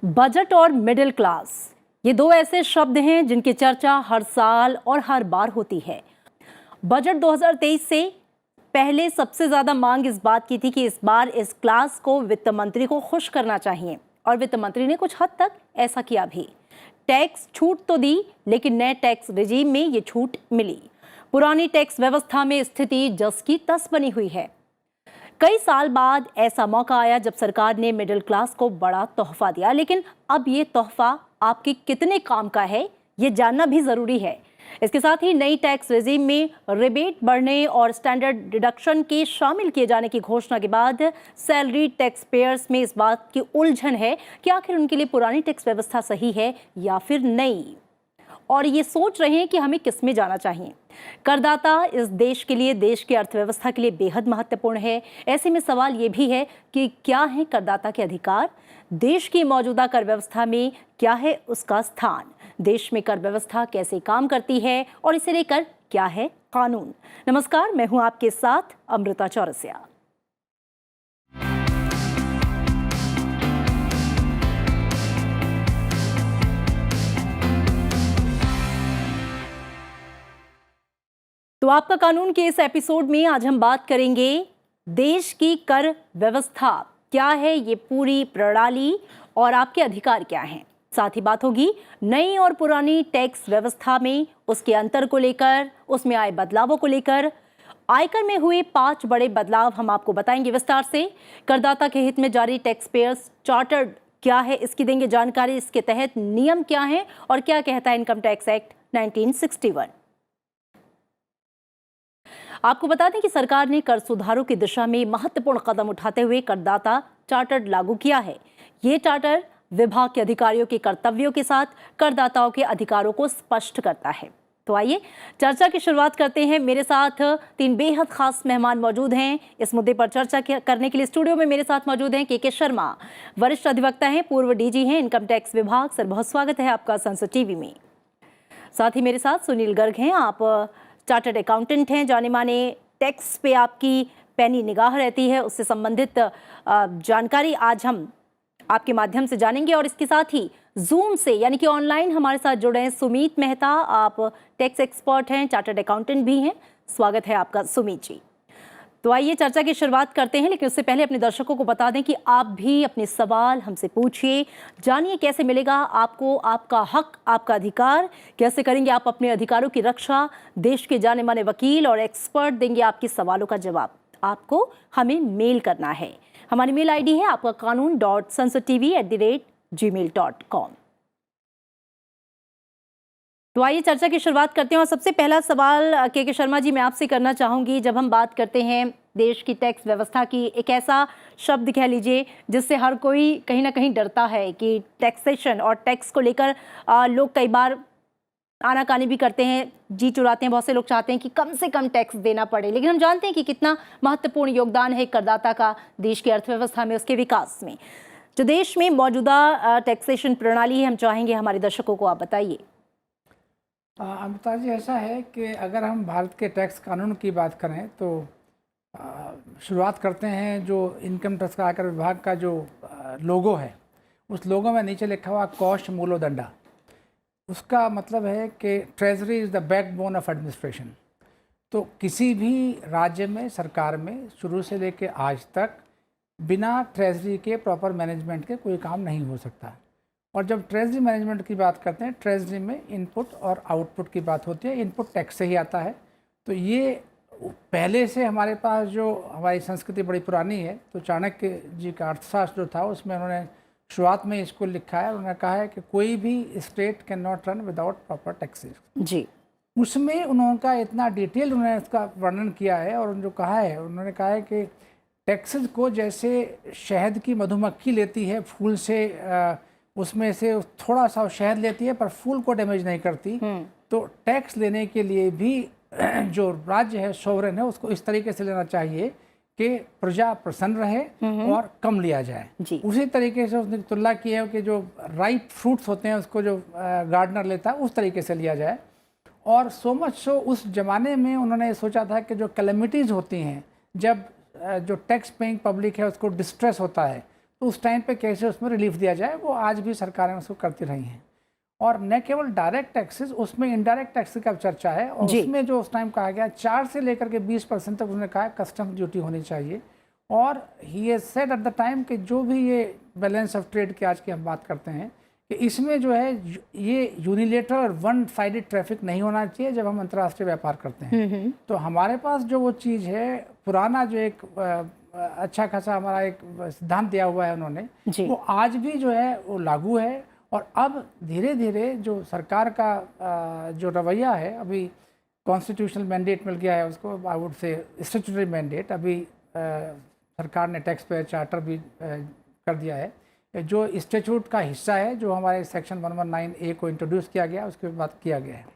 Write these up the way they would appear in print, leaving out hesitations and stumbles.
Budget और middle class, ये दो ऐसे शब्द हैं जिनकी चर्चा हर साल और हर बार होती है। बजट 2023 से पहले सबसे ज्यादा मांग इस बात की थी कि इस बार इस क्लास को वित्त मंत्री को खुश करना चाहिए, और वित्त मंत्री ने कुछ हद तक ऐसा किया भी। टैक्स छूट तो दी, लेकिन नए टैक्स रिजीम में ये छूट मिली। पुरानी टैक्स व्यवस्था में स्थिति जस की तस बनी हुई है। कई साल बाद ऐसा मौका आया जब सरकार ने मिडिल क्लास को बड़ा तोहफा दिया, लेकिन अब ये तोहफा आपके कितने काम का है ये जानना भी जरूरी है। इसके साथ ही नई टैक्स रेजिम में रिबेट बढ़ने और स्टैंडर्ड डिडक्शन के शामिल किए जाने की घोषणा के बाद सैलरी टैक्स पेयर्स में इस बात की उलझन है कि आखिर उनके लिए पुरानी टैक्स व्यवस्था सही है या फिर नई, और ये सोच रहे हैं कि हमें किस में जाना चाहिए। करदाता इस देश के लिए, देश की अर्थव्यवस्था के लिए बेहद महत्वपूर्ण है। ऐसे में सवाल ये भी है कि क्या है करदाता के अधिकार, देश की मौजूदा कर व्यवस्था में क्या है उसका स्थान, देश में कर व्यवस्था कैसे काम करती है और इसे लेकर क्या है कानून। नमस्कार, मैं हूं आपके साथ अमृता चौरसिया। तो आपका कानून के इस एपिसोड में आज हम बात करेंगे देश की कर व्यवस्था क्या है, ये पूरी प्रणाली और आपके अधिकार क्या हैं। साथ ही बात होगी नई और पुरानी टैक्स व्यवस्था में उसके अंतर को लेकर, उसमें आए बदलावों को लेकर। आयकर में हुए 5 बड़े बदलाव हम आपको बताएंगे विस्तार से। करदाता के हित में जारी टैक्स पेयर्स चार्टर्ड क्या है, इसकी देंगे जानकारी। इसके तहत नियम क्या है और क्या कहता है इनकम टैक्स एक्ट 1961। आपको बता दें कि सरकार ने कर सुधारों की दिशा में महत्वपूर्ण कदम उठाते हुए करदाता चार्टर लागू किया है। ये चार्टर विभाग के अधिकारियों के कर्तव्यों के साथ करदाताओं के अधिकारों को स्पष्ट करता है। तो आइए चर्चा की शुरुआत करते हैं। मेरे साथ 3 बेहद खास मेहमान मौजूद हैं। इस मुद्दे पर चर्चा करने के लिए स्टूडियो में मेरे साथ मौजूद हैं के शर्मा, वरिष्ठ अधिवक्ता हैं, पूर्व डीजी हैं इनकम टैक्स विभाग। सर, बहुत स्वागत है आपका संसद टीवी में। साथ ही मेरे साथ सुनील गर्ग हैं, आप चार्टर्ड अकाउंटेंट हैं, जाने माने टैक्स पे आपकी पैनी निगाह रहती है, उससे संबंधित जानकारी आज हम आपके माध्यम से जानेंगे। और इसके साथ ही जूम से यानी कि ऑनलाइन हमारे साथ जुड़े हैं सुमीत मेहता, आप टैक्स एक्सपर्ट हैं, चार्टर्ड अकाउंटेंट भी हैं। स्वागत है आपका सुमीत जी। तो आइए चर्चा की शुरुआत करते हैं, लेकिन उससे पहले अपने दर्शकों को बता दें कि आप भी अपने सवाल हमसे पूछिए। जानिए कैसे मिलेगा आपको आपका हक, आपका अधिकार, कैसे करेंगे आप अपने अधिकारों की रक्षा। देश के जाने माने वकील और एक्सपर्ट देंगे आपके सवालों का जवाब। आपको हमें मेल करना है। हमारी मेल आईडी है आपका kanun.sansodtv@gmail.com। तो आइए चर्चा की शुरुआत करते हैं और सबसे पहला सवाल के शर्मा जी मैं आपसे करना चाहूंगी। जब हम बात करते हैं देश की टैक्स व्यवस्था की, एक ऐसा शब्द कह लीजिए जिससे हर कोई कहीं ना कहीं डरता है कि टैक्सेशन और टैक्स को लेकर लोग कई बार आनाकानी भी करते हैं, जी चुराते हैं। बहुत से लोग चाहते हैं कि कम से कम टैक्स देना पड़े, लेकिन हम जानते हैं कि कितना महत्वपूर्ण योगदान है करदाता का देश की अर्थव्यवस्था में, उसके विकास में। जो देश में मौजूदा टैक्सेशन प्रणाली है, हम चाहेंगे हमारे दर्शकों को आप बताइए। अमृता जी, ऐसा है कि अगर हम भारत के टैक्स कानून की बात करें तो शुरुआत करते हैं जो इनकम टैक्स का आयकर विभाग का जो लोगो है, उस लोगो में नीचे लिखा हुआ कॉस्ट मूलोदंडा। उसका मतलब है कि treasury is the backbone of administration. तो किसी भी राज्य में, सरकार में शुरू से लेकर आज तक बिना ट्रेजरी के प्रॉपर मैनेजमेंट के कोई काम नहीं हो सकता। और जब ट्रेजरी मैनेजमेंट की बात करते हैं, ट्रेजरी में इनपुट और आउटपुट की बात होती है। इनपुट टैक्स से ही आता है। तो ये पहले से हमारे पास जो हमारी संस्कृति बड़ी पुरानी है, तो चाणक्य जी का अर्थशास्त्र जो था उसमें उन्होंने शुरुआत में इसको लिखा है। उन्होंने कहा है कि कोई भी state can not run without proper taxes जी। उसमें उन्होंने इतना डिटेल उन्होंने इसका वर्णन किया है। और जो कहा है, उन्होंने कहा है कि टैक्सेस को जैसे शहद की मधुमक्खी लेती है फूल से, उसमें से थोड़ा सा शहद लेती है पर फूल को डैमेज नहीं करती, तो टैक्स लेने के लिए भी जो राज्य है, सोवरेन है, उसको इस तरीके से लेना चाहिए कि प्रजा प्रसन्न रहे और कम लिया जाए। उसी तरीके से उसने तुलना की है कि जो राइप फ्रूट्स होते हैं उसको जो गार्डनर लेता है उस तरीके से लिया जाए। और सो मच सो उस जमाने में उन्होंने सोचा था कि जो कैलेमिटीज़ होती हैं, जब जो टैक्स पेइंग पब्लिक है उसको डिस्ट्रेस होता है, तो उस टाइम पे कैसे उसमें रिलीफ दिया जाए, वो आज भी सरकारें उसको करती रही हैं। और न केवल डायरेक्ट टैक्सेस, उसमें इनडायरेक्ट टैक्स का चर्चा है, और उसमें जो उस टाइम कहा गया 4 से लेकर के 20% तक उसने कहा कस्टम ड्यूटी होनी चाहिए। और he has said at the time कि जो भी ये बैलेंस ऑफ ट्रेड की आज की हम बात करते हैं कि इसमें जो है ये यूनिलेटरल और वन साइडेड ट्रैफिक नहीं होना चाहिए जब हम अंतर्राष्ट्रीय व्यापार करते हैं। तो हमारे पास जो वो चीज़ है, पुराना जो एक अच्छा खासा हमारा एक सिद्धांत दिया हुआ है उन्होंने, वो आज भी जो है वो लागू है। और अब धीरे धीरे जो सरकार का जो रवैया है, अभी कॉन्स्टिट्यूशनल मैंडेट मिल गया है उसको, I would say statutory mandate, अभी सरकार ने टैक्स पेयर चार्टर भी कर दिया है, जो स्टैट्यूट का हिस्सा है, जो हमारे सेक्शन 119A को इंट्रोड्यूस किया गया, उसके बाद किया गया है।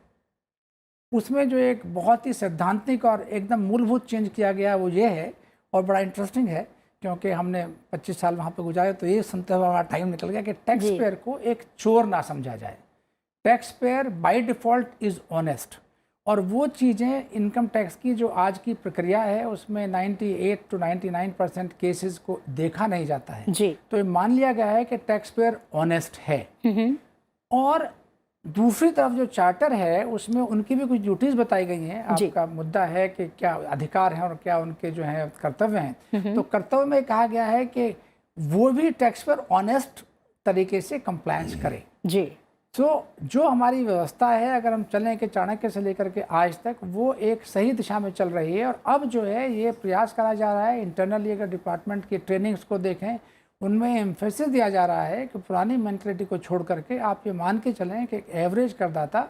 उसमें जो एक बहुत ही सैद्धांतिक और एकदम मूलभूत चेंज किया गया वो ये है, और बड़ा इंटरेस्टिंग है क्योंकि हमने 25 साल वहाँ पे गुजारे, तो ये सुनते हुए हमारा टाइम निकल गया कि टैक्स पेयर को एक चोर ना समझा जाए। Tax payer by default is honest, और वो चीज़ें इनकम टैक्स की जो आज की प्रक्रिया है उसमें 98 to 99% केसेस को देखा नहीं जाता है जी। तो ये मान लिया गया है कि टैक्स पेयर ऑनेस्ट है। और दूसरी तरफ जो चार्टर है उसमें उनकी भी कुछ ड्यूटीज़ बताई गई हैं। आपका मुद्दा है कि क्या अधिकार हैं और क्या उनके जो हैं कर्तव्य हैं। तो कर्तव्य में कहा गया है कि वो भी टैक्स पेयर ऑनेस्ट तरीके से कंप्लायंस करें जी। तो जो हमारी व्यवस्था है, अगर हम चलें कि चाणक्य से लेकर के आज तक, वो एक सही दिशा में चल रही है। और अब जो है ये प्रयास करा जा रहा है इंटरनली, अगर डिपार्टमेंट की ट्रेनिंग्स को देखें उनमें एम्फेसिस दिया जा रहा है कि पुरानी मेंटलिटी को छोड़ करके आप ये मान के चलें कि एवरेज करदाता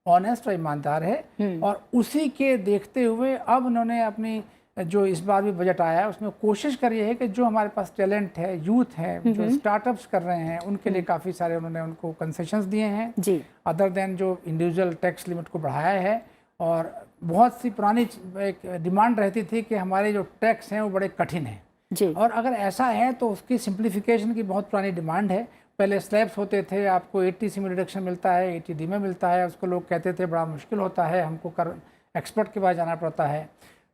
ऑनेस्ट और ईमानदार है। और उसी के देखते हुए अब उन्होंने अपनी जो इस बार भी बजट आया है उसमें कोशिश करी है कि जो हमारे पास टैलेंट है, यूथ है, जो स्टार्टअप्स कर रहे हैं, उनके लिए काफ़ी सारे उन्होंने उनको कंसेशंस दिए हैं जी। अदर देन जो इंडिविजुअल टैक्स लिमिट को बढ़ाया है। और बहुत सी पुरानी एक डिमांड रहती थी कि हमारे जो टैक्स हैं वो बड़े कठिन हैं जी। और अगर ऐसा है तो उसकी सिंप्लीफिकेशन की बहुत पुरानी डिमांड है। पहले स्लैब्स होते थे, आपको 80C में डिडक्शन मिलता है, 80D में मिलता है, उसको लोग कहते थे बड़ा मुश्किल होता है, हमको कर एक्सपर्ट के पास जाना पड़ता है।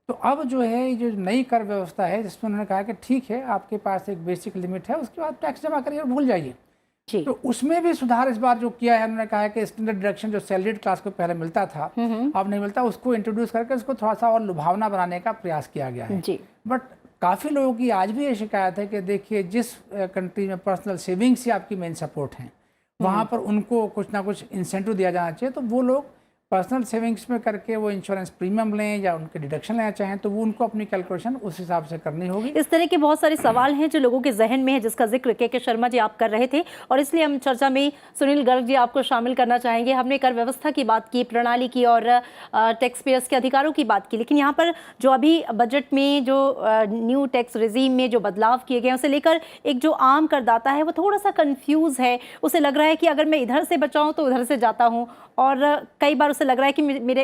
तो अब जो है जो नई कर व्यवस्था है जिसमें उन्होंने कहा कि ठीक है आपके पास एक बेसिक लिमिट है, उसके बाद टैक्स जमा करिए और भूल जाइए। तो उसमें भी सुधार इस बार जो किया है, उन्होंने कहा है कि स्टैंडर्ड डिडक्शन जो सैलरीड क्लास को पहले मिलता था अब नहीं मिलता, उसको इंट्रोड्यूस करके उसको थोड़ा सा और लुभावना बनाने का प्रयास किया गया है जी। बट काफ़ी लोगों की आज भी ये शिकायत है कि देखिए जिस कंट्री में पर्सनल सेविंग्स ही आपकी मेन सपोर्ट हैं, वहाँ पर उनको कुछ ना कुछ इंसेंटिव दिया जाना चाहिए। तो वो लोग पर्सनल सेविंग्स में करके वो इंश्योरेंस प्रीमियम लें या उनके डिडक्शन लेना चाहें तो वो उनको अपनी कैलकुलेशन उस हिसाब से करनी होगी। इस तरह के बहुत सारे सवाल हैं जो लोगों के जहन में है, जिसका जिक्र के शर्मा जी आप कर रहे थे, और इसलिए हम चर्चा में सुनील गर्ग जी आपको शामिल करना चाहेंगे। हमने कर व्यवस्था की बात की, प्रणाली की और टैक्स पेयर्स के अधिकारों की बात की, लेकिन यहाँ पर जो अभी बजट में जो न्यू टैक्स रिजीम में जो बदलाव किए गए उसे लेकर एक जो आम करदाता है वो थोड़ा सा कन्फ्यूज़ है। उसे लग रहा है कि अगर मैं इधर से बचाऊँ तो उधर से जाता हूँ, और कई बार उसे लग रहा है कि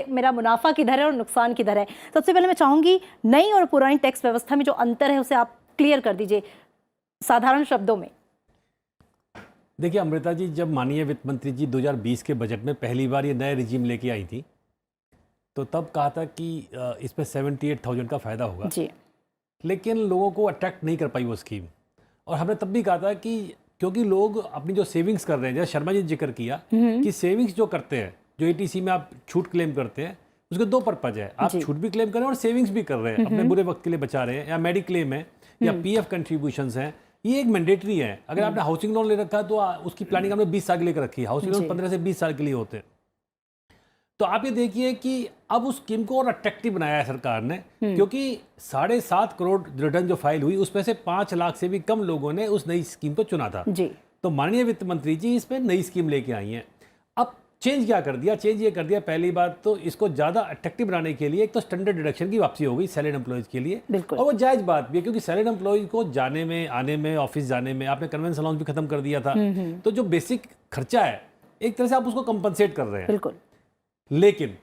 मेरा मुनाफा किधर है और नुकसान किधर है। सबसे पहले मैं चाहूंगी नई और पुरानी टैक्स व्यवस्था में जो अंतर है उसे आप क्लियर कर दीजिए साधारण शब्दों में। देखिए अमृता जी, जब माननीय वित्त मंत्री जी 2020 के बजट में पहली बार ये नए रिजीम लेके आई थी तो तब कहा था कि इस पर 78,000 का फ़ायदा होगा जी। लेकिन लोगों को अट्रैक्ट नहीं कर पाई वो स्कीम। और हमने तब भी कहा था कि क्योंकि लोग अपनी जो सेविंग्स कर रहे हैं, जैसे शर्मा जी ने जिक्र किया कि सेविंग्स जो करते हैं, जो ATC में आप छूट क्लेम करते हैं, उसके दो पर्पज है, आप छूट भी क्लेम कर रहे हैं और सेविंग्स भी कर रहे हैं, अपने बुरे वक्त के लिए बचा रहे हैं, या मेडिक्लेम है या PF कंट्रीब्यूशंस हैं, ये एक मैंडेटरी है। अगर आपने हाउसिंग लोन ले रखा है तो उसकी प्लानिंग हमने 20 साल के लिए रखी है, हाउसिंग लोन 15 से 20 साल के लिए होते हैं। तो आप ये देखिए कि अब उस स्कीम को और अट्रैक्टिव बनाया है सरकार ने, क्योंकि 7.5 करोड़ रिटर्न जो फाइल हुई उसमें से 5 लाख से भी कम लोगों ने उस नई स्कीम को चुना था जी। तो माननीय वित्त मंत्री जी इसमें नई स्कीम लेके आई हैं। अब चेंज क्या कर दिया? चेंज ये कर दिया, पहली बात तो इसको ज़्यादा अट्रैक्टिव बनाने के लिए एक तो स्टैंडर्ड डिडक्शन की वापसी हो गई सैलरीड एम्प्लॉयज़ के लिए, और वो जायज़ बात भी है क्योंकि सैलरीड एम्प्लॉयज़ को जाने में, आने में, ऑफिस जाने में आपने कन्वेंस अलाउंस भी खत्म कर दिया था, तो जो बेसिक खर्चा है एक तरह से आप उसको कंपनसेट कर रहे हैं। बिल्कुल। लेकिन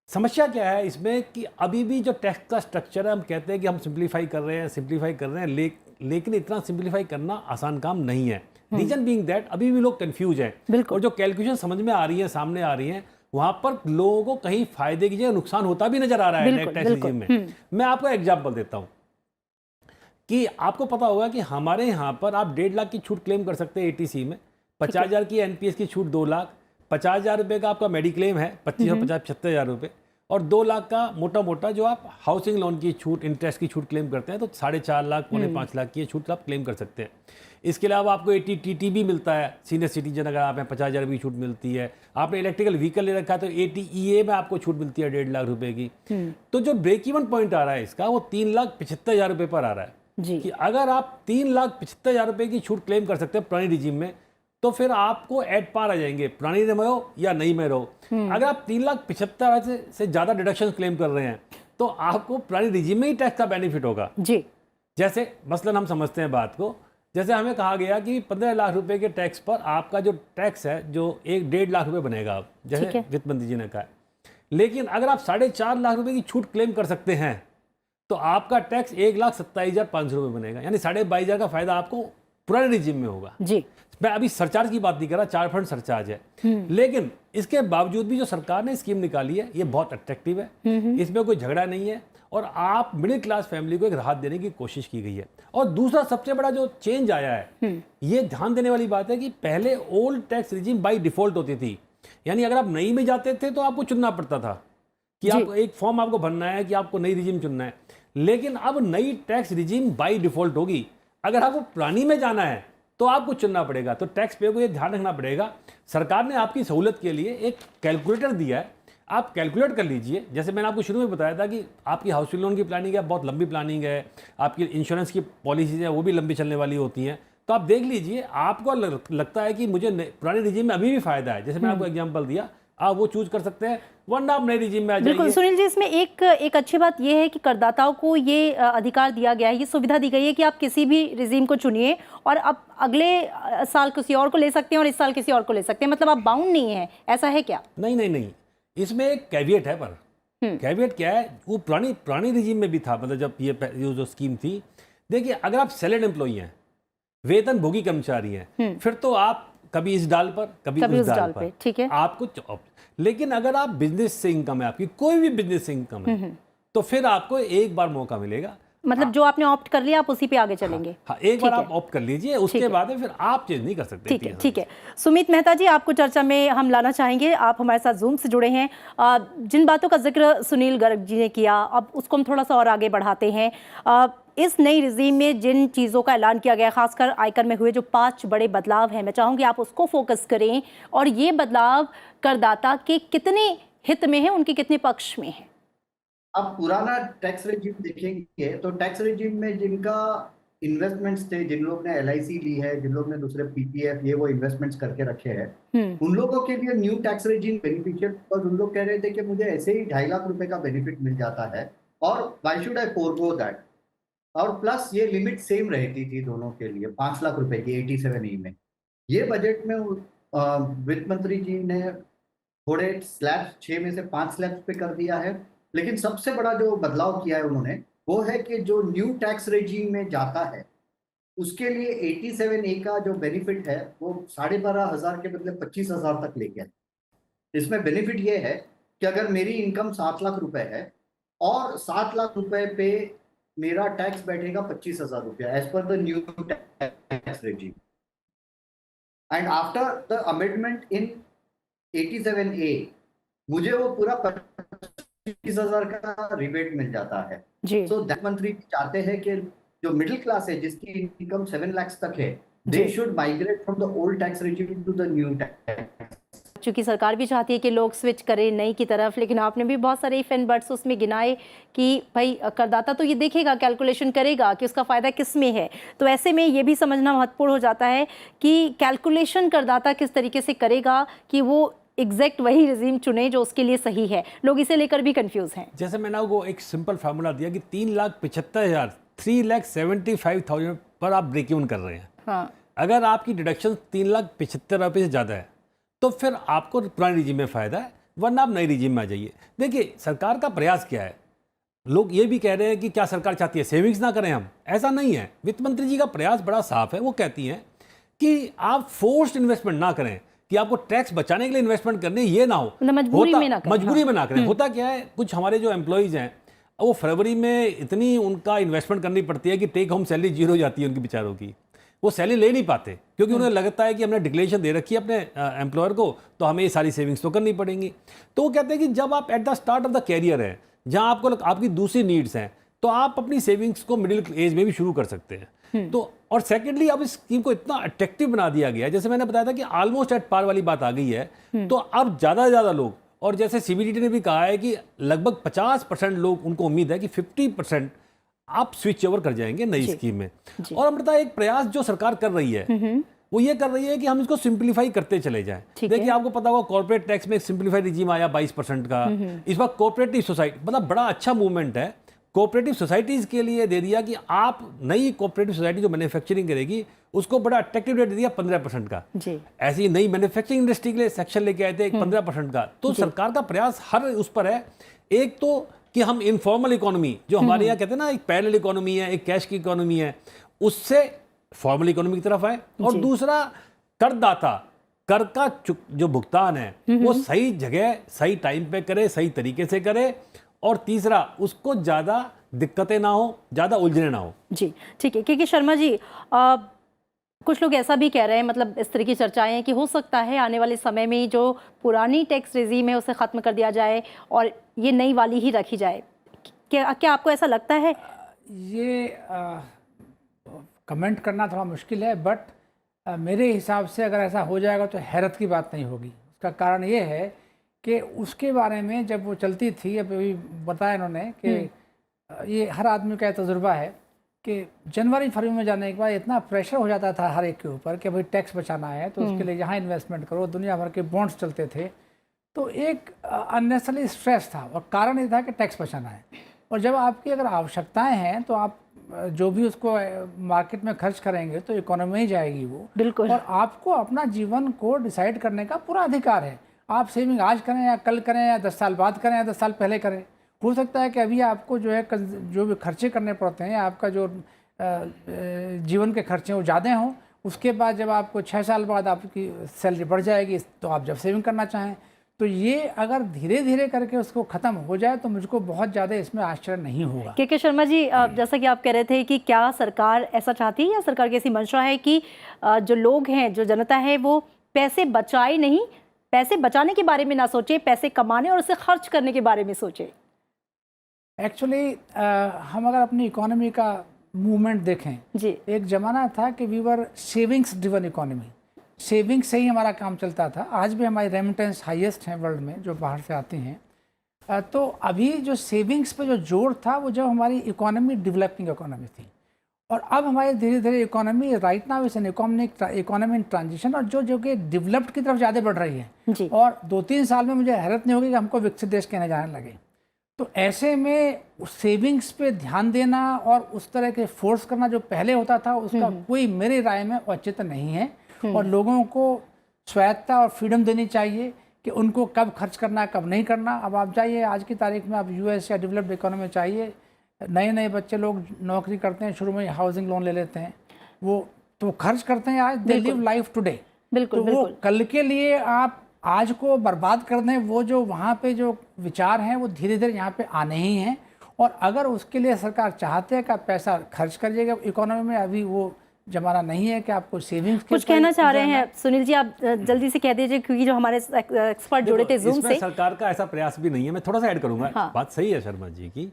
समस्या क्या है इसमें कि अभी भी जो टैक्स का स्ट्रक्चर है, हम कहते हैं कि हम सिंप्लीफाई कर रहे हैं, लेकिन इतना सिंप्लीफाई करना आसान काम नहीं है। रीजन बीइंग दैट अभी भी लोग कंफ्यूज हैं, और जो कैलकुलेशन समझ में आ रही है, सामने आ रही है, वहां पर लोगों को कहीं फायदे की जगह नुकसान होता भी नजर आ रहा है टैक्स रिजीम में। मैं आपको एग्जांपल देता हूं। कि आपको पता होगा कि हमारे यहाँ पर आप 1.5 लाख की छूट क्लेम कर सकते हैं एटीसी में, 50,000 की एनपीएस की छूट 2 लाख, 50,000 रुपये का आपका मेडिक्लेम है 75,000 रुपये, और 2 लाख का मोटा मोटा जो आप हाउसिंग लोन की छूट, इंटरेस्ट की छूट क्लेम करते हैं, तो 4.5 लाख, 5 लाख की ये छूट आप क्लेम कर सकते हैं। इसके अलावा आपको ATTT भी मिलता है, सीनियर सिटीजन अगर आप हैं 50,000 की छूट मिलती है। आपने इलेक्ट्रिकल व्हीकल ले रखा है तो ATEA में आपको छूट मिलती है 1.5 लाख रुपए की। तो जो ब्रेक इवन पॉइंट आ रहा है इसका वो 3,75,000 रुपये पर आ रहा है जी। कि अगर आप 3,75,000 रुपये की छूट क्लेम कर सकते हैं पुरानी रिजीम में, तो फिर आपको एट पार आ जाएंगे, पुरानी में रहो या नई में रहो। अगर आप 3,75,000 से ज़्यादा डिडक्शन क्लेम कर रहे हैं तो आपको पुरानी रिजीम में ही टैक्स का बेनिफिट होगा जी। जैसे मसलन हम समझते हैं बात को, जैसे हमें कहा गया कि 15 लाख रुपए के टैक्स पर आपका जो टैक्स है जो 1.5 लाख रुपए बनेगा, जैसे वित्त मंत्री जी ने कहा। लेकिन अगर आप 4.5 लाख रुपए की छूट क्लेम कर सकते हैं तो आपका टैक्स 1,27,500 रुपये बनेगा, यानी 22,500 का फायदा आपको पुराने रिजीम में होगा जी। मैं अभी सरचार्ज की बात नहीं कर रहा, 4 फंड सरचार्ज है, लेकिन इसके बावजूद भी जो सरकार ने स्कीम निकाली है ये बहुत अट्रैक्टिव है, इसमें कोई झगड़ा नहीं है और आप मिडिल क्लास फैमिली को एक राहत देने की कोशिश की गई है। और दूसरा सबसे बड़ा जो चेंज आया है, ये ध्यान देने वाली बात है कि पहले old tax regime by default होती थी, यानी अगर आप नई में जाते थे तो आपको चुनना पड़ता था कि आप एक फॉर्म आपको भरना है कि आपको नई रिजीम चुनना है। लेकिन अब नई टैक्स रिजीम बाय डिफॉल्ट होगी, अगर आपको पुरानी में जाना है तो आपको चुनना पड़ेगा। तो टैक्स पे को ये ध्यान रखना पड़ेगा, सरकार ने आपकी सहूलत के लिए एक कैलकुलेटर दिया है, आप कैलकुलेट कर लीजिए। जैसे मैंने आपको शुरू में बताया था कि आपकी हाउसिंग लोन की प्लानिंग है, बहुत लंबी प्लानिंग है, आपकी इंश्योरेंस की पॉलिसीज है वो भी लंबी चलने वाली होती हैं, तो आप देख लीजिए आपको लगता है कि मुझे पुराने रिजीम में अभी भी फायदा है, जैसे मैंने आपको एग्जांपल दिया, आप वो चूज कर सकते हैं, वरना आप नए रिजीम में आ जाइए। बिल्कुल सुनील जी, इसमें एक अच्छी बात यह है कि करदाताओं को ये अधिकार दिया गया है, ये सुविधा दी गई है कि आप किसी भी रिजीम को चुनिए और आप अगले साल किसी और को ले सकते हैं और इस साल किसी और को ले सकते हैं, मतलब आप बाउंड नहीं है, ऐसा है क्या? नहीं, इसमें एक कैविएट है, पर कैविएट क्या है, वो पुरानी रिजीम में भी था, मतलब जब ये जो स्कीम थी। देखिए, अगर आप सैलरीड एम्प्लॉई हैं, वेतन भोगी कर्मचारी हैं, फिर तो आप कभी इस डाल पर कभी उस डाल पर, ठीक है, आपको। लेकिन अगर आप बिजनेस से इनकम है, आपकी कोई भी बिजनेस से इनकम है, तो फिर आपको एक बार मौका मिलेगा, मतलब जो आपने ऑप्ट कर लिया आप उसी पे आगे चलेंगे। हाँ, एक बार आप ऑप्ट कर लीजिए, उसके बाद में फिर आप चेंज नहीं कर सकते। ठीक है। सुमित मेहता जी, आपको चर्चा में हम लाना चाहेंगे, आप हमारे साथ जूम से जुड़े हैं। जिन बातों का जिक्र सुनील गर्ग जी ने किया, अब उसको हम थोड़ा सा और आगे बढ़ाते हैं। इस नई रिजीम में जिन चीज़ों का ऐलान किया गया, खासकर आयकर में हुए जो 5 बड़े बदलाव हैं, मैं चाहूँगी आप उसको फोकस करें, और ये बदलाव करदाता के कितने हित में है, उनके कितने पक्ष में है? अब पुराना टैक्स रेजिम देखेंगे तो टैक्स रेजिम में जिनका इन्वेस्टमेंट्स थे, जिन लोग ने LIC ली है, जिन लोग ने दूसरे PPF ये वो इन्वेस्टमेंट्स करके रखे हैं, उन लोगों के लिए न्यू टैक्स रेजिम बेनिफिशियल, और उन लोग कह रहे थे कि मुझे ऐसे ही 2.5 लाख रुपए का बेनिफिट मिल जाता है और why should I forgo that. और प्लस ये लिमिट सेम रहती थी दोनों के लिए 5 लाख रुपए की 87E में। ये बजट में वित्त मंत्री जी ने थोड़े स्लैब 6 में से 5 स्लैब पे कर दिया है, लेकिन सबसे बड़ा जो बदलाव किया है उन्होंने वो है कि जो न्यू टैक्स रेजिम में जाता है उसके लिए 87A का जो बेनिफिट है वो 12,500 के बदले 25,000 तक ले गया। इसमें बेनिफिट ये है कि अगर मेरी इनकम 7 लाख रुपए है और 7 लाख रुपए पे मेरा टैक्स बैठेगा 25,000 रुपया as per the new tax regime, and after the amendment in 87A मुझे वो पूरा 25,000 का रिबेट मिल जाता है। सो दैट मंत्री चाहते हैं कि जो मिडिल क्लास है जिसकी इनकम 7 लाख तक है, they should migrate from the old tax regime to the new tax. चूंकि सरकार भी चाहती है कि लोग स्विच करें नई की तरफ, लेकिन आपने भी बहुत सारे इफ एंड बट्स उसमें गिनाए कि भाई करदाता तो ये देखेगा, कैलकुलेशन करेगा कि उसका फ़ायदा किस में है। तो ऐसे में ये भी समझना महत्वपूर्ण हो जाता है कि कैलकुलेशन करदाता किस तरीके से करेगा कि वो एग्जैक्ट वही रिजीम चुने जो उसके लिए सही है। लोग इसे लेकर भी कंफ्यूज हैं। जैसे मैंने आपको एक सिंपल फार्मूला दिया कि 3,75,000 3,75,000 पर आप ब्रेक इवन कर रहे हैं। हाँ। अगर आपकी डिडक्शन 3,75,000 रुपये से ज़्यादा है तो फिर आपको पुरानी रिजीम में फ़ायदा है, वरना आप नई रिजीम में आ जाइए। देखिए, सरकार का प्रयास क्या है, लोग ये भी कह रहे हैं कि क्या सरकार चाहती है सेविंग्स ना करें हम, ऐसा नहीं है। वित्त मंत्री जी का प्रयास बड़ा साफ है, वो कहती हैं कि आप फोर्स्ड इन्वेस्टमेंट ना करें, कि आपको टैक्स बचाने के लिए इन्वेस्टमेंट करनी ये ना हो, मजबूरी में ना करें। मजबूरी में ना करें। होता क्या है, कुछ हमारे जो एम्प्लॉइज हैं अब वो फरवरी में इतनी उनका इन्वेस्टमेंट करनी पड़ती है कि टेक होम सैलरी जीरो हो जाती है उनकी बेचारों की, वो सैलरी ले नहीं पाते क्योंकि उन्हें लगता है कि हमने डिक्लेरेशन दे रखी है अपने एम्प्लॉयर को, तो हमें ये सारी सेविंग्स तो करनी पड़ेंगी। तो वो कहते हैं कि जब आप at the start of the career है, जहाँ आपको आपकी दूसरी नीड्स हैं, तो आप अपनी सेविंग्स को मिडिल एज में भी शुरू कर सकते हैं। तो और सेकेंडली अब इस स्कीम को इतना अट्रैक्टिव बना दिया गया है, जैसे मैंने बताया था कि ऑलमोस्ट एट पार वाली बात आ गई है, तो अब ज़्यादा से ज़्यादा लोग, और जैसे सीबीडीटी ने भी कहा है कि लगभग 50% लोग, उनको उम्मीद है कि 50% आप स्विच ओवर कर जाएंगे नई स्कीम में। और अमृता, एक प्रयास जो सरकार कर रही है वो ये कर रही है कि हम इसको सिंप्लीफाई करते चले जाएं। देखिए, आपको पता होगा कॉर्पोरेट टैक्स में एक सिंप्लीफाइड रिजीम आया 22% का। इस बार कोऑपरेटिव सोसाइटी, मतलब बड़ा अच्छा मूवमेंट है, कोऑपरेटिव सोसाइटीज के लिए दे दिया कि आप नई कोऑपरेटिव सोसाइटी जो मैन्युफैक्चरिंग करेगी उसको बड़ा अट्रैक्टिव रेट दे दिया 15% का। ऐसी ही नई मैन्युफैक्चरिंग इंडस्ट्री के लिए सेक्शन लेके आए थे एक 15% का। तो सरकार का प्रयास हर उस पर है, एक तो कि हम इनफॉर्मल इकोनॉमी, जो हमारे यहाँ कहते हैं ना, एक पैरेलल इकोनॉमी है, एक कैश की इकोनॉमी है, उससे फॉर्मल इकोनॉमी की तरफ आए। और दूसरा, करदाता कर का जो भुगतान है वो सही जगह सही टाइम पे करे, सही तरीके से करे। और तीसरा, उसको ज़्यादा दिक्कतें ना हो, ज़्यादा उलझने ना हो। जी ठीक है। क्योंकि शर्मा जी, कुछ लोग ऐसा भी कह रहे हैं, मतलब इस तरह की चर्चाएं हैं कि हो सकता है आने वाले समय में जो पुरानी टैक्स रेजीम है उसे ख़त्म कर दिया जाए और ये नई वाली ही रखी जाए। क्या आपको ऐसा लगता है? ये कमेंट करना थोड़ा मुश्किल है, बट मेरे हिसाब से अगर ऐसा हो जाएगा तो हैरत की बात नहीं होगी। उसका कारण ये है कि उसके बारे में जब वो चलती थी, अभी बताया इन्होंने कि ये हर आदमी का तजुर्बा है कि जनवरी फरवरी में जाने के बाद इतना प्रेशर हो जाता था हर एक के ऊपर कि भाई टैक्स बचाना है, तो उसके लिए यहाँ इन्वेस्टमेंट करो, दुनिया भर के बॉन्ड्स चलते थे, तो एक अननेसेसरी स्ट्रेस था। और कारण ये था कि टैक्स बचाना है। और जब आपकी अगर आवश्यकताएं हैं तो आप जो भी उसको मार्केट में खर्च करेंगे तो इकोनॉमी में ही जाएगी वो। बिल्कुल। और आपको अपना जीवन को डिसाइड करने का पूरा अधिकार है। आप सेविंग आज करें या कल करें या 10 साल बाद करें या 10 साल पहले करें। हो सकता है कि अभी आपको जो है जो भी खर्चे करने पड़ते हैं, आपका जो जीवन के खर्चे वो ज़्यादा हों, उसके बाद जब आपको 6 साल बाद आपकी सैलरी बढ़ जाएगी तो आप जब सेविंग करना चाहें, तो ये अगर धीरे धीरे करके उसको ख़त्म हो जाए तो मुझको बहुत ज़्यादा इसमें आश्चर्य नहीं होगा। के शर्मा जी, जैसा कि आप कह रहे थे कि क्या सरकार ऐसा चाहती है या सरकार की ऐसी मंशा है कि जो लोग हैं, जो जनता है, वो पैसे बचाए नहीं, पैसे बचाने के बारे में ना सोचे, पैसे कमाने और उसे खर्च करने के बारे में सोचे? एक्चुअली हम अगर अपनी इकोनॉमी का मूवमेंट देखें जी, एक ज़माना था कि we were savings driven economy, saving से ही हमारा काम चलता था। आज भी हमारी रेमिटेंस हाईएस्ट है वर्ल्ड में जो बाहर से आती हैं। तो अभी जो सेविंग्स पे जो जोर था वो जब हमारी इकोनॉमी डेवलपिंग इकोनॉमी थी, और अब हमारी धीरे धीरे economy right now is an economy in transition, और जो कि डेवलप्ड की तरफ ज़्यादा बढ़ रही है जी। और 2-3 साल में मुझे हैरत नहीं होगी कि हमको विकसित देश कहने जाने लगे। तो ऐसे में सेविंग्स पे ध्यान देना और उस तरह के फोर्स करना जो पहले होता था, उसका कोई मेरी राय में औचित्य नहीं है। और लोगों को स्वायत्ता और फ्रीडम देनी चाहिए कि उनको कब खर्च करना है, कब नहीं करना। अब आप जाइए, आज की तारीख में आप यूएस या डेवलप्ड इकोनॉमी में चाहिए, नए बच्चे लोग नौकरी करते हैं, शुरू में हाउसिंग लोन ले लेते हैं, वो तो खर्च करते हैं आज, दे लिव लाइफ टुडे। बिल्कुल, तो वो कल के लिए आप आज को बर्बाद कर दें, वो जो वहाँ पे जो विचार हैं वो धीरे धीरे यहाँ पे आने ही हैं। और अगर उसके लिए सरकार चाहते हैं कि आप पैसा खर्च करिएगा इकोनॉमी में, अभी वो जमाना नहीं है कि आपको सेविंग्स कुछ कहना चाह रहे हैं सुनील जी, आप जल्दी से कह दीजिए, क्योंकि जो हमारे एक्सपर्ट जुड़े थे जूम से। सरकार का ऐसा प्रयास भी नहीं है, मैं थोड़ा सा ऐड करूंगा। हाँ। बात सही है शर्मा जी की,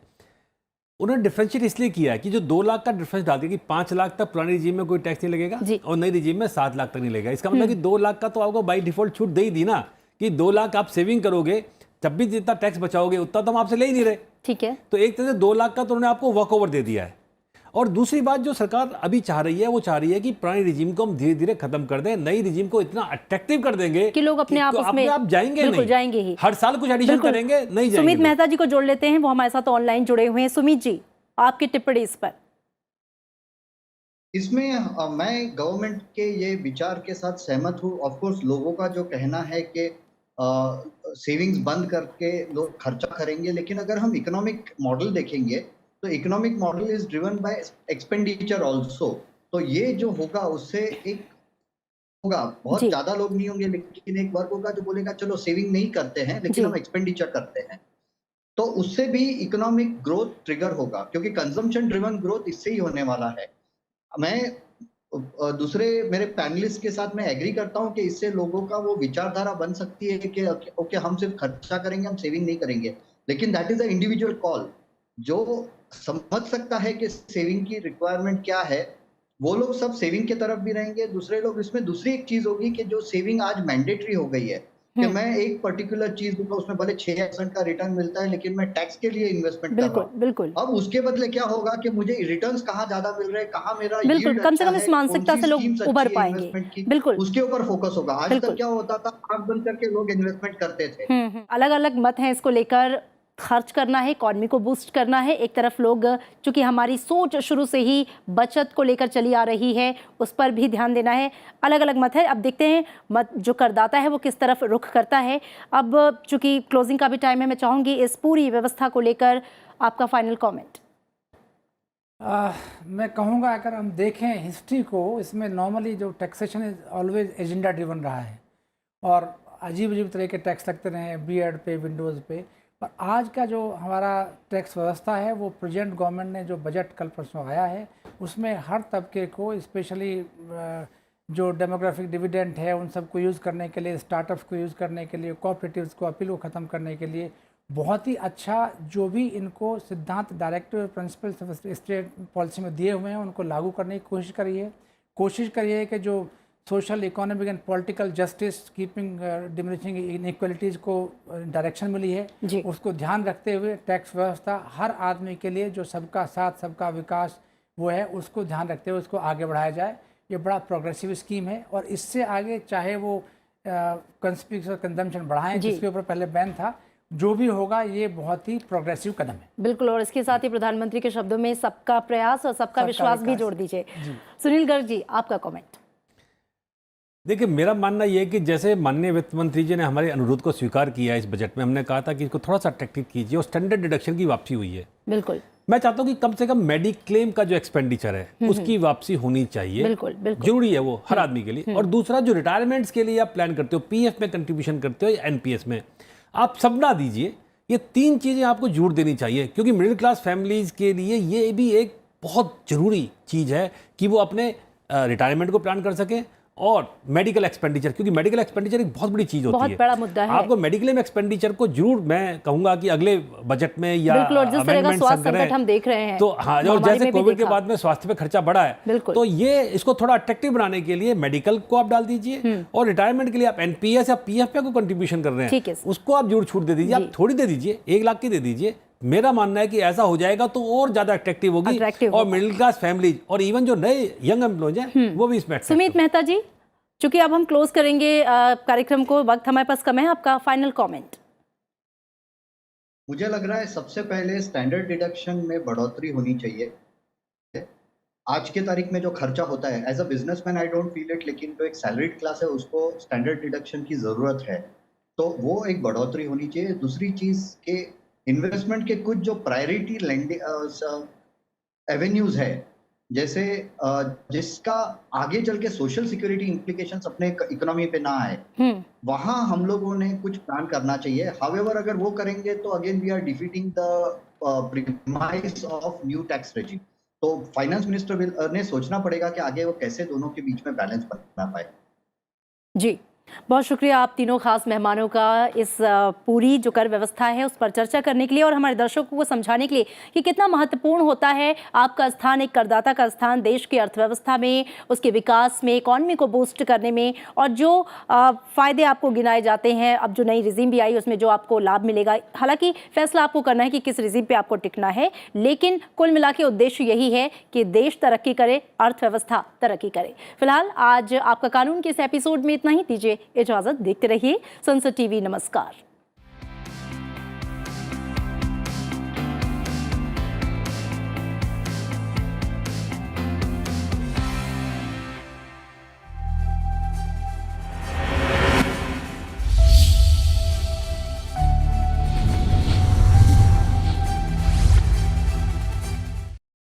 उन्होंने डिफरेंशिएट इसलिए किया है कि जो 2 लाख का डिफरेंस डाल दिया कि 5 लाख तक पुरानी रिजीम में कोई टैक्स नहीं लगेगा और नई रिजीम में 7 लाख तक नहीं लगेगा। इसका मतलब कि 2 लाख का तो आपको बाई डिफॉल्ट छूट दे ही दी ना, कि 2 लाख आप सेविंग करोगे, जब भी जितना टैक्स बचाओगे उतना तो हम आपसे ले ही नहीं रहे। ठीक है, तो एक तरह से 2 लाख का तो उन्होंने आपको वॉक ओवर दे दिया है। और दूसरी बात जो सरकार अभी चाह रही है, वो चाह रही है कि पुरानी रिजीम को हम धीरे धीरे खत्म कर दें, नई रिजीम को इतना अट्रैक्टिव कर देंगे कि लोग अपने आप उसमें आप जाएंगे नहीं, जाएंगे ही, हर साल कुछ एडिशन करेंगे, नहीं जाएंगे। सुमित मेहता जी को जोड़ लेते हैं, वो हमारे साथ ऑनलाइन जुड़े हुए हैं। सुमित जी, आपकी टिप्पणी इस पर? इसमें मैं गवर्नमेंट के ये विचार के साथ सहमत हूँ। ऑफ कोर्स लोगों का जो कहना है कि सेविंग्स बंद करके लोग खर्चा करेंगे, लेकिन अगर हम इकोनॉमिक मॉडल देखेंगे तो economic model is driven by expenditure also. तो ये जो होगा उससे एक होगा, बहुत ज्यादा लोग नहीं होंगे, लेकिन एक वर्ग होगा जो बोलेगा चलो सेविंग नहीं करते हैं लेकिन हम एक्सपेंडिचर करते हैं। तो उससे भी इकोनॉमिक ग्रोथ ट्रिगर होगा, क्योंकि कंजम्पशन ड्रिवन ग्रोथ इससे ही होने वाला है। मैं दूसरे मेरे पैनलिस्ट के साथ मैं एग्री करता हूं कि इससे लोगों का वो विचारधारा बन सकती है कि ओके हम सिर्फ खर्चा करेंगे, हम सेविंग नहीं करेंगे, लेकिन that is a individual call. जो समझ सकता है कि सेविंग की रिक्वायरमेंट क्या है, वो लोग सब सेविंग की तरफ भी रहेंगे। दूसरे लोग, इसमें दूसरी एक चीज होगी कि जो सेविंग आज मैंडेटरी हो गई है कि मैं एक पर्टिकुलर चीज दूंगा, उसमें भले 6% का रिटर्न मिलता है, लेकिन मैं टैक्स के लिए इन्वेस्टमेंट कर रहा हूं। बिल्कुल। अब उसके बदले क्या होगा कि मुझे रिटर्न्स कहाँ ज्यादा मिल रहे हैं, कहाँ मेरा बिल्कुल, यील्ड कम से अच्छा कम है, इस मानसिकता कौन सी से लोग स्कीम्स उभर अच्छी है पाएंगे। इन्वेस्टमेंट की, बिल्कुल, उसके ऊपर फोकस होगा। आज बिल्कुल। तक क्या होता था, आंख बंद करके लोग इन्वेस्टमेंट करते थे। अलग-अलग मत हैं इसको लेकर। खर्च करना है, इकॉनमी को बूस्ट करना है। एक तरफ लोग, चूंकि हमारी सोच शुरू से ही बचत को लेकर चली आ रही है, उस पर भी ध्यान देना है। अलग अलग मत है। अब देखते हैं मत जो करदाता है वो किस तरफ रुख करता है। अब चूंकि क्लोजिंग का भी टाइम है, मैं चाहूंगी इस पूरी व्यवस्था को लेकर आपका फाइनल कॉमेंट। मैं कहूँगा अगर हम देखें हिस्ट्री को, इसमें नॉर्मली जो taxation is always agenda driven रहा है और अजीब अजीब तरह के टैक्स लगते रहे हैं, बीएड पे, विंडोज़ पे। पर आज का जो हमारा टैक्स व्यवस्था है, वो प्रेजेंट गवर्नमेंट ने जो बजट कल परसों आया है, उसमें हर तबके को, स्पेशली जो डेमोग्राफिक डिविडेंड है उन सबको यूज़ करने के लिए, स्टार्टअप्स को यूज़ करने के लिए, कोऑपरेटिव्स को, अपील को ख़त्म करने के लिए बहुत ही अच्छा जो भी इनको सिद्धांत, डायरेक्टिव प्रिंसिपल्स स्टेट पॉलिसी में दिए हुए हैं, उनको लागू करने की कोशिश करिए कि जो social, economic and political justice, keeping diminishing inequalities को डायरेक्शन मिली है, उसको ध्यान रखते हुए टैक्स व्यवस्था हर आदमी के लिए जो सबका साथ सबका विकास वो है, उसको ध्यान रखते हुए उसको आगे बढ़ाया जाए। ये बड़ा प्रोग्रेसिव स्कीम है और इससे आगे चाहे वो कंस्पिक्यूअस कंजम्पशन बढ़ाएं, जिसके ऊपर पहले बैन था, जो भी होगा ये बहुत ही प्रोग्रेसिव कदम है। बिल्कुल। और इसके साथ ही प्रधानमंत्री के शब्दों में सबका प्रयास और सबका विश्वास भी जोड़ दीजिए। सुनील गर्ग जी, आपका कमेंट। देखिए, मेरा मानना यह है कि जैसे माननीय वित्त मंत्री जी ने हमारे अनुरोध को स्वीकार किया है, इस बजट में हमने कहा था कि इसको थोड़ा सा अट्रैक्टिव कीजिए और स्टैंडर्ड डिडक्शन की वापसी हुई है। बिल्कुल। मैं चाहता हूं कि कम से कम मेडिक्लेम का जो एक्सपेंडिचर है उसकी वापसी होनी चाहिए। बिल्कुल। जरूरी है वो हर आदमी के लिए। और दूसरा, जो रिटायरमेंट्स के लिए आप प्लान करते हो, पीएफ में कंट्रीब्यूशन करते हो या एनपीएस में, आप सब ना दीजिए। ये 3 चीज़ें आपको जोड़ देनी चाहिए, क्योंकि मिडिल क्लास फैमिलीज़ के लिए ये भी एक बहुत ज़रूरी चीज़ है कि वो अपने रिटायरमेंट को प्लान कर सकें। और मेडिकल एक्सपेंडिचर, क्योंकि मेडिकल एक्सपेंडिचर एक बहुत बड़ी चीज़ होती है, बहुत बड़ा मुद्दा है। आपको मेडिक्लेम एक्सपेंडिचर को जरूर, मैं कहूंगा कि अगले बजट में या अमेंडमेंट संकट हम देख रहे हैं, तो हाँ, और जैसे कोविड के बाद में स्वास्थ्य पे खर्चा बढ़ा है, तो ये इसको थोड़ा अट्रैक्टिव बनाने के लिए मेडिकल को आप डाल दीजिए और रिटायरमेंट के लिए आप एनपीएस या पीएफ पे को कंट्रीब्यूशन कर रहे हैं, उसको आप जरूर छूट दे दीजिए। आप थोड़ी दे दीजिए, 1 लाख की दे दीजिए। मेरा मानना है कि ऐसा हो जाएगा तो और ज्यादा अट्रैक्टिव होगी और मिडिल क्लास फैमिलीज और इवन जो नए यंग एम्प्लॉयज हैं वो भी इसमें। सुमित मेहता जी, चूंकि अब हम क्लोज करेंगे कार्यक्रम को, वक्त हमारे पास कम है, आपका फाइनल कमेंट। मुझे लग रहा है सबसे पहले स्टैंडर्ड डिडक्शन में बढ़ोतरी होनी चाहिए। आज के तारीख में जो खर्चा होता है, as a businessman I don't feel it, लेकिन जो एक सैलरीड क्लास है उसको स्टैंडर्ड डिडक्शन की जरूरत है, तो वो एक बढ़ोतरी होनी चाहिए। दूसरी चीज के इन्वेस्टमेंट के कुछ जो प्रायोरिटी एवेन्यूज है, जैसे जिसका आगे चल के सोशल सिक्योरिटी इम्प्लीकेशंस अपने इकोनॉमी पे ना आए, वहां हम लोगों ने कुछ प्लान करना चाहिए। हाउएवर अगर वो करेंगे तो again we are defeating the premise of new tax regime. तो फाइनेंस मिनिस्टर ने सोचना पड़ेगा कि आगे वो कैसे दोनों के बीच में बैलेंस बना पाए। जी, बहुत शुक्रिया आप तीनों खास मेहमानों का इस पूरी जो कर व्यवस्था है उस पर चर्चा करने के लिए और हमारे दर्शकों को समझाने के लिए कि कितना महत्वपूर्ण होता है आपका स्थान, एक करदाता का स्थान देश की अर्थव्यवस्था में, उसके विकास में, इकॉनमी को बूस्ट करने में। और जो फ़ायदे आपको गिनाए जाते हैं, अब जो नई रिजीम भी आई उसमें जो आपको लाभ मिलेगा, हालांकि फैसला आपको करना है कि किस रिजीम पे आपको टिकना है, लेकिन कुल मिला के उद्देश्य यही है कि देश तरक्की करे, अर्थव्यवस्था तरक्की करे। फिलहाल आज आपका कानून के इस एपिसोड में इतना ही। दीजिए इजाजत, देखते रहिए संसद टीवी। नमस्कार।